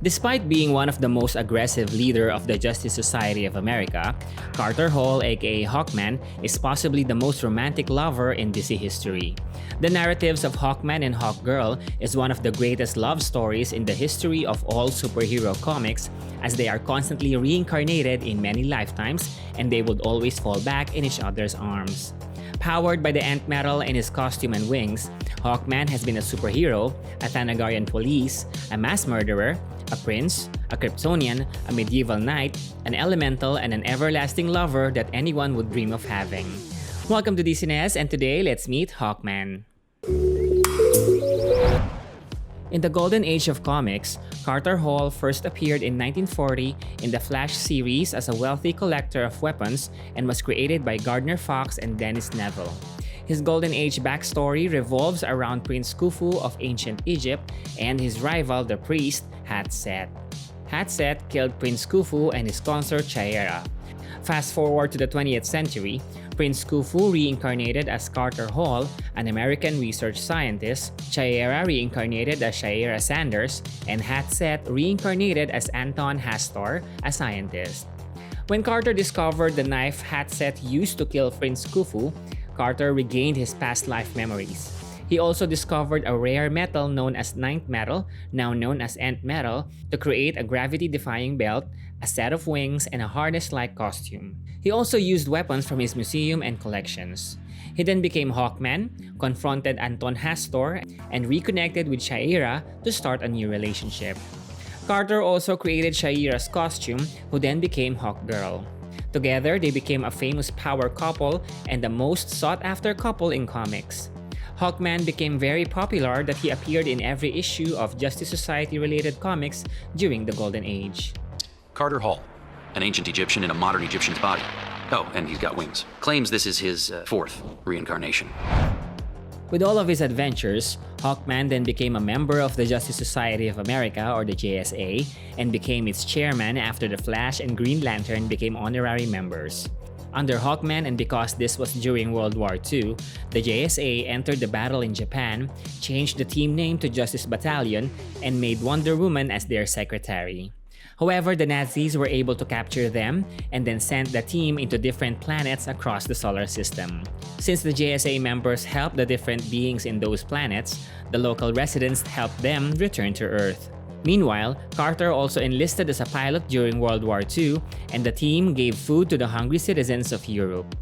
Despite being one of the most aggressive leader of the Justice Society of America, Carter Hall aka Hawkman is possibly the most romantic lover in DC history. The narratives of Hawkman and Hawkgirl is one of the greatest love stories in the history of all superhero comics, as they are constantly reincarnated in many lifetimes and they would always fall back in each other's arms. Powered by the ant metal in his costume and wings, Hawkman has been a superhero, a Thanagarian police, a mass murderer, a prince, a Kryptonian, a medieval knight, an elemental, and an everlasting lover that anyone would dream of having. Welcome to DCNS, and today let's meet Hawkman. In the golden age of comics, Carter Hall first appeared in 1940 in the Flash series as a wealthy collector of weapons and was created by Gardner Fox and Dennis Neville. His Golden Age backstory revolves around Prince Khufu of ancient Egypt and his rival, the priest, Hatset. Hatset killed Prince Khufu and his consort Chaera. Fast forward to the 20th century, Prince Khufu reincarnated as Carter Hall, an American research scientist, Chaera reincarnated as Chaera Sanders, and Hatset reincarnated as Anton Hastor, a scientist. When Carter discovered the knife Hatset used to kill Prince Khufu, Carter regained his past life memories. He also discovered a rare metal known as ninth metal, now known as ant metal, to create a gravity-defying belt, a set of wings, and a harness-like costume. He also used weapons from his museum and collections. He then became Hawkman, confronted Anton Hastor, and reconnected with Chaera to start a new relationship. Carter also created Chaera's costume, who then became Hawkgirl. Together, they became a famous power couple and the most sought-after couple in comics. Hawkman became very popular that he appeared in every issue of Justice Society-related comics during the Golden Age. Carter Hall, an ancient Egyptian in a modern Egyptian's body. Oh, and he's got wings. Claims this is his fourth reincarnation. With all of his adventures, Hawkman then became a member of the Justice Society of America, or the JSA, and became its chairman after the Flash and Green Lantern became honorary members. Under Hawkman, and because this was during World War II, the JSA entered the battle in Japan, changed the team name to Justice Battalion, and made Wonder Woman as their secretary. However, the Nazis were able to capture them and then sent the team into different planets across the solar system. Since the JSA members helped the different beings in those planets, the local residents helped them return to Earth. Meanwhile, Carter also enlisted as a pilot during World War II, and the team gave food to the hungry citizens of Europe.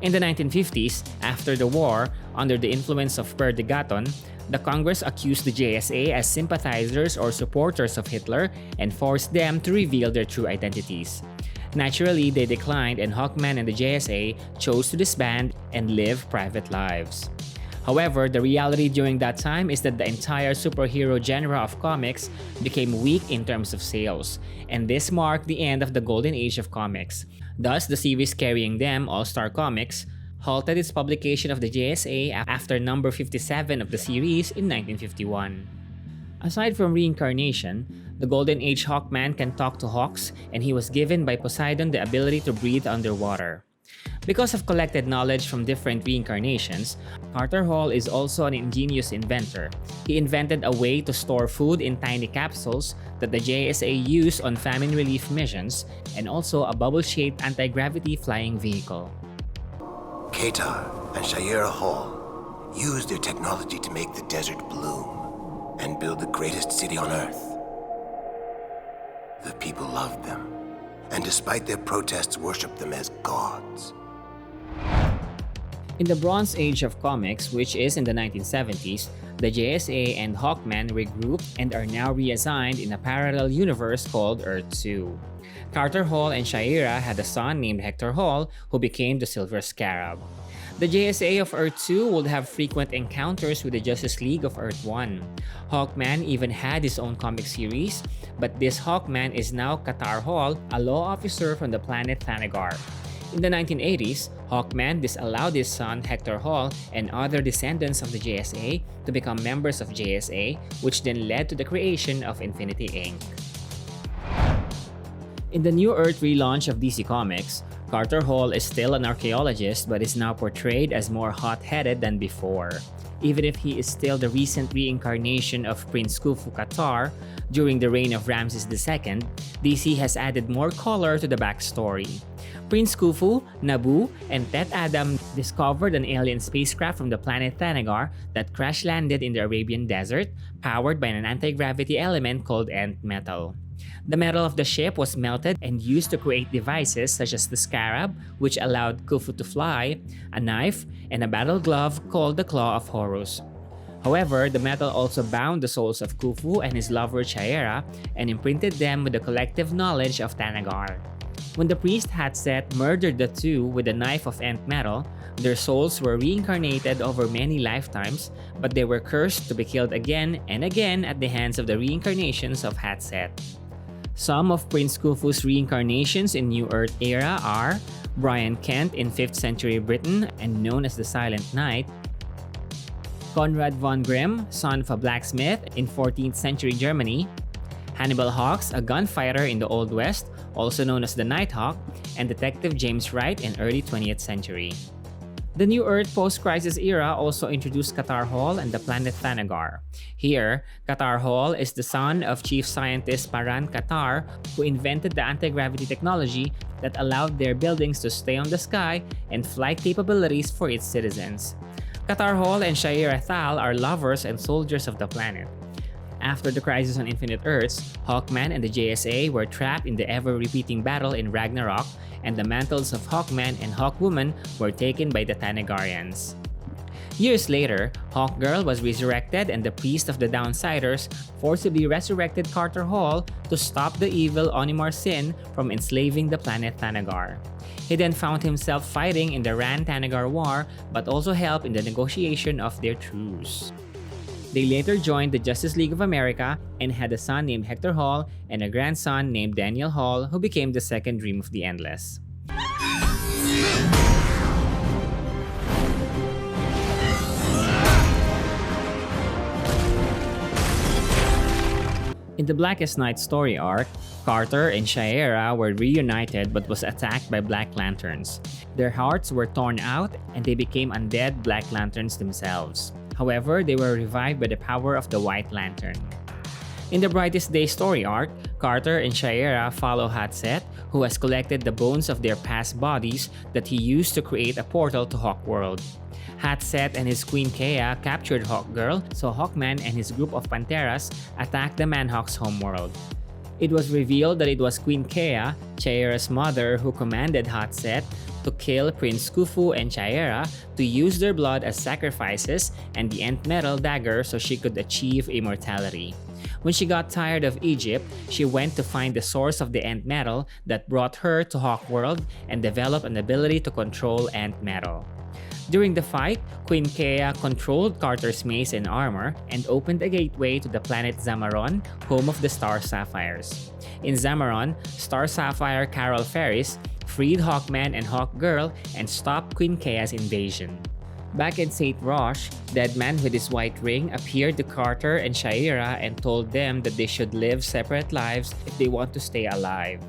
In the 1950s, after the war, under the influence of Birgthest, the Congress accused the JSA as sympathizers or supporters of Hitler and forced them to reveal their true identities. Naturally, they declined, and Hawkman and the JSA chose to disband and live private lives. However, the reality during that time is that the entire superhero genre of comics became weak in terms of sales, and this marked the end of the golden age of comics. Thus, the series carrying them, All-Star Comics, halted its publication of the JSA after number 57 of the series in 1951. Aside from reincarnation, the Golden Age Hawkman can talk to hawks, and he was given by Poseidon the ability to breathe underwater. Because of collected knowledge from different reincarnations, Carter Hall is also an ingenious inventor. He invented a way to store food in tiny capsules that the JSA used on famine relief missions, and also a bubble-shaped anti-gravity flying vehicle. Qatar and Chaera Hall used their technology to make the desert bloom and build the greatest city on Earth. The people loved them, and despite their protests, worshipped them as gods. In the Bronze Age of comics, which is in the 1970s, the JSA and Hawkman regrouped and are now reassigned in a parallel universe called Earth 2. Carter Hall and Chaera had a son named Hector Hall, who became the Silver Scarab. The JSA of Earth 2 would have frequent encounters with the Justice League of Earth 1. Hawkman even had his own comic series, but this Hawkman is now Qatar Hall, a law officer from the planet Thanagar. In the 1980s, Hawkman disallowed his son Hector Hall and other descendants of the JSA to become members of JSA, which then led to the creation of Infinity Inc. In the New Earth relaunch of DC Comics, Carter Hall is still an archaeologist but is now portrayed as more hot-headed than before. Even if he is still the recent reincarnation of Prince Khufu Qatar during the reign of Ramses II, DC has added more color to the backstory. Prince Khufu, Naboo, and Tet Adam discovered an alien spacecraft from the planet Thanagar that crash-landed in the Arabian desert, powered by an anti-gravity element called Ent Metal. The metal of the ship was melted and used to create devices such as the scarab, which allowed Khufu to fly, a knife, and a battle glove called the Claw of Horus. However, the metal also bound the souls of Khufu and his lover Chaera and imprinted them with the collective knowledge of Thanagar. When the priest Hatset murdered the two with the knife of Ent Metal, their souls were reincarnated over many lifetimes, but they were cursed to be killed again and again at the hands of the reincarnations of Hatset. Some of Prince Khufu's reincarnations in New Earth era are Brian Kent in 5th century Britain and known as the Silent Knight, Conrad von Grimm, son of a blacksmith in 14th century Germany, Hannibal Hawks, a gunfighter in the Old West, also known as the Nighthawk, and Detective James Wright in early 20th century. The New Earth post-crisis era also introduced Qatar Hall and the planet Thanagar. Here, Qatar Hall is the son of Chief Scientist Paran Qatar, who invented the anti-gravity technology that allowed their buildings to stay on the sky and flight capabilities for its citizens. Qatar Hall and Shaira Thal are lovers and soldiers of the planet. After the Crisis on Infinite Earths, Hawkman and the JSA were trapped in the ever-repeating battle in Ragnarok, and the mantles of Hawkman and Hawkwoman were taken by the Thanagarians. Years later, Hawkgirl was resurrected and the priest of the Downsiders forcibly resurrected Carter Hall to stop the evil Onimar Sin from enslaving the planet Thanagar. He then found himself fighting in the Ran-Thanagar War but also helped in the negotiation of their truce. They later joined the Justice League of America and had a son named Hector Hall and a grandson named Daniel Hall, who became the second Dream of the Endless. In the Blackest Night story arc, Carter and Shaira were reunited but was attacked by Black Lanterns. Their hearts were torn out and they became undead Black Lanterns themselves. However, they were revived by the power of the White Lantern. In the Brightest Day story arc, Carter and Shaira follow Hatset, who has collected the bones of their past bodies that he used to create a portal to Hawkworld. Hatset and his queen Kea captured Hawkgirl, so Hawkman and his group of Panteras attacked the Manhawk's homeworld. It was revealed that it was Queen Kea, Chaera's mother, who commanded Hatset to kill Prince Khufu and Chaera to use their blood as sacrifices and the Ent Metal dagger so she could achieve immortality. When she got tired of Egypt, she went to find the source of the Ent Metal that brought her to Hawkworld and developed an ability to control Ent Metal. During the fight, Queen Kea controlled Carter's mace and armor and opened a gateway to the planet Zamaron, home of the Star Sapphires. In Zamaron, Star Sapphire Carol Ferris freed Hawkman and Hawkgirl and stopped Queen Kea's invasion. Back in St. Roche, Deadman with his white ring appeared to Carter and Shaira and told them that they should live separate lives if they want to stay alive.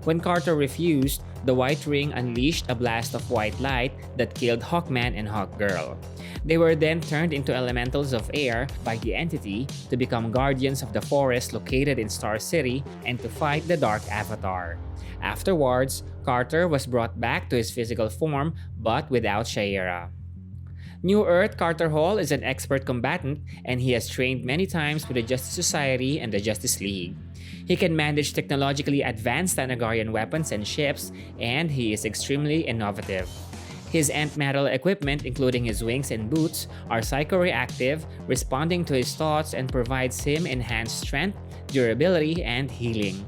When Carter refused, the White Ring unleashed a blast of white light that killed Hawkman and Hawkgirl. They were then turned into elementals of air by the entity to become guardians of the forest located in Star City and to fight the Dark Avatar. Afterwards, Carter was brought back to his physical form but without Shaira. New Earth Carter Hall is an expert combatant and he has trained many times with the Justice Society and the Justice League. He can manage technologically advanced Thanagarian weapons and ships, and he is extremely innovative. His Ent Metal equipment, including his wings and boots, are psychoreactive, responding to his thoughts and provides him enhanced strength, durability, and healing.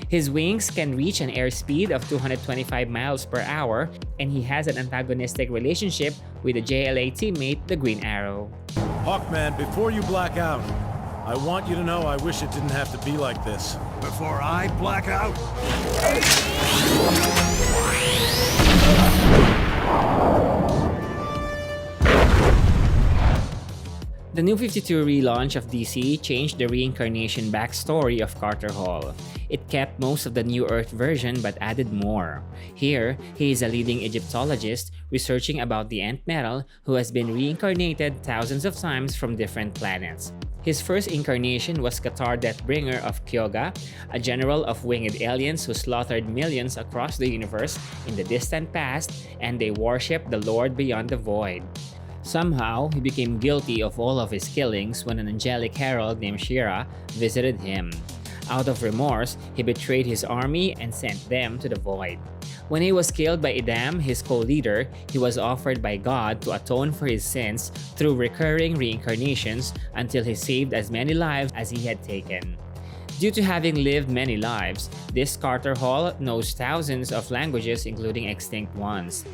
His wings can reach an airspeed of 225 miles per hour, and he has an antagonistic relationship with a JLA teammate, the Green Arrow. Hawkman, before you black out, I want you to know I wish it didn't have to be like this. Before I black out? The New 52 relaunch of DC changed the reincarnation backstory of Carter Hall. It kept most of the New Earth version but added more. Here, he is a leading Egyptologist researching about the Ant Metal who has been reincarnated thousands of times from different planets. His first incarnation was Qatar Deathbringer of Kyoga, a general of winged aliens who slaughtered millions across the universe in the distant past, and they worshipped the Lord beyond the void. Somehow, he became guilty of all of his killings when an angelic herald named Shira visited him. Out of remorse, he betrayed his army and sent them to the void. When he was killed by Idam, his co-leader, he was offered by God to atone for his sins through recurring reincarnations until he saved as many lives as he had taken. Due to having lived many lives, this Carter Hall knows thousands of languages including extinct ones.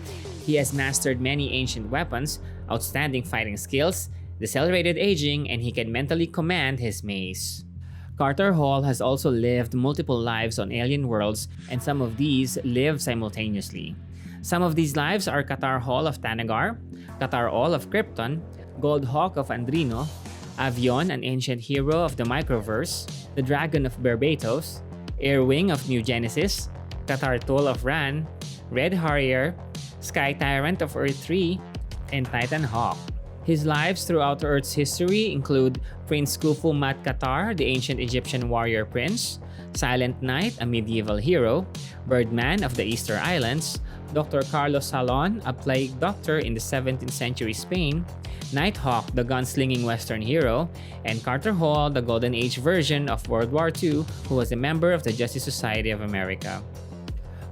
He has mastered many ancient weapons, outstanding fighting skills, decelerated aging, and he can mentally command his mace. Carter Hall has also lived multiple lives on alien worlds, and some of these live simultaneously. Some of these lives are Qatar Hall of Tanagar, Qatar Hall of Krypton, Gold Hawk of Andrino, Avion, an ancient hero of the Microverse, the Dragon of Barbatos, Airwing of New Genesis, Qatar Toll of Ran, Red Harrier, Sky Tyrant of Earth 3, and Titan Hawk. His lives throughout Earth's history include Prince Khufu Mat Qatar, the ancient Egyptian warrior prince, Silent Knight, a medieval hero, Birdman of the Easter Islands, Dr. Carlos Salon, a plague doctor in the 17th century Spain, Nighthawk, the gunslinging Western hero, and Carter Hall, the Golden Age version of World War II, who was a member of the Justice Society of America.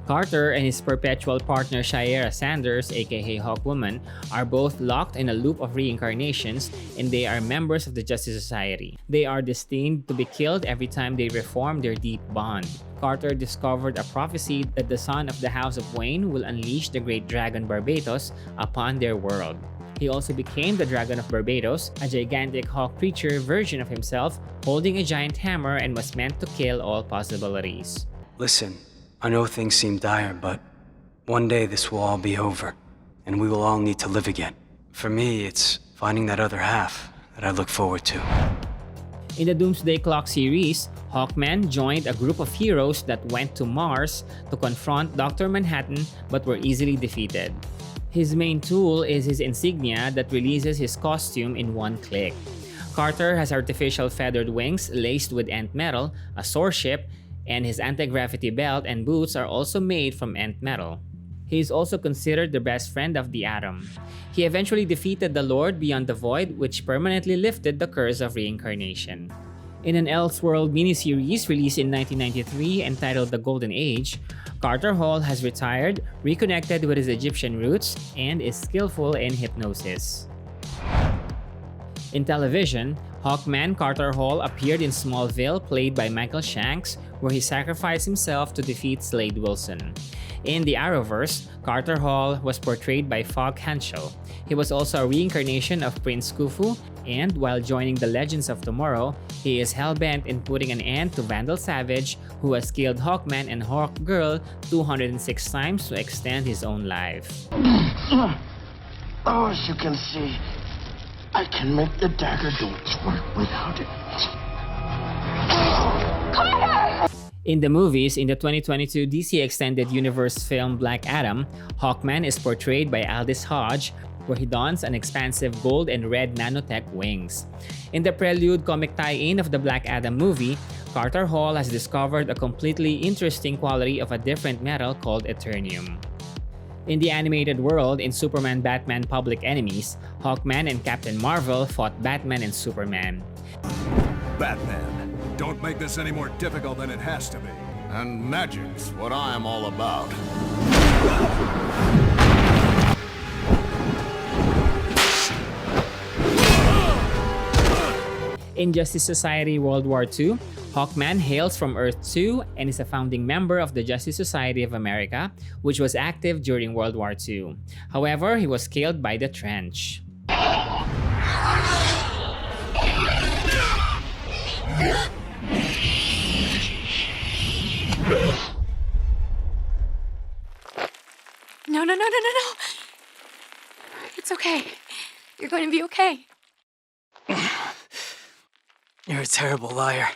Carter and his perpetual partner Shaira Sanders, aka Hawkwoman, are both locked in a loop of reincarnations, and they are members of the Justice Society. They are destined to be killed every time they reform their deep bond. Carter discovered a prophecy that the son of the House of Wayne will unleash the great dragon Barbatos upon their world. He also became the Dragon of Barbatos, a gigantic hawk creature version of himself, holding a giant hammer, and was meant to kill all possibilities. Listen, I know things seem dire, but one day this will all be over, and we will all need to live again. For me, it's finding that other half that I look forward to. In the Doomsday Clock series, Hawkman joined a group of heroes that went to Mars to confront Dr. Manhattan but were easily defeated. His main tool is his insignia that releases his costume in one click. Carter has artificial feathered wings laced with ant metal, a soar ship, and his anti-gravity belt and boots are also made from ant metal. He is also considered the best friend of the Atom. He eventually defeated the Lord beyond the Void, which permanently lifted the curse of reincarnation. In an Elseworld miniseries released in 1993 entitled The Golden Age, Carter Hall has retired, reconnected with his Egyptian roots, and is skillful in hypnosis. In television, Hawkman Carter Hall appeared in Smallville, played by Michael Shanks, where he sacrificed himself to defeat Slade Wilson. In the Arrowverse, Carter Hall was portrayed by Fogg Hanschel. He was also a reincarnation of Prince Khufu, and while joining the Legends of Tomorrow, he is hell-bent in putting an end to Vandal Savage, who has killed Hawkman and Hawkgirl 206 times to extend his own life. Oh, as you can see, I can make the dagger duels work without it. In the movies, in the 2022 DC Extended Universe film Black Adam, Hawkman is portrayed by Aldis Hodge, where he dons an expansive gold and red nanotech wings. In the Prelude comic tie-in of the Black Adam movie, Carter Hall has discovered a completely interesting quality of a different metal called Eternium. In the animated world, in Superman Batman Public Enemies, Hawkman and Captain Marvel fought Batman and Superman. Batman, don't make this any more difficult than it has to be. And magic's what I am all about. In Justice Society World War II, Hawkman hails from Earth 2 and is a founding member of the Justice Society of America, which was active during World War II. However, he was killed by the Trench. No. It's okay. You're going to be okay. You're a terrible liar.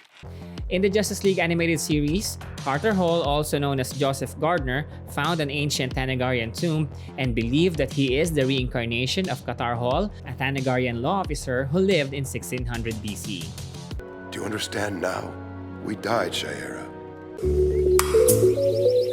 In the Justice League animated series, Carter Hall, also known as Joseph Gardner, found an ancient Thanagarian tomb and believed that he is the reincarnation of Qatar Hall, a Thanagarian law officer who lived in 1600 BC. Do you understand now? We died, Shayera.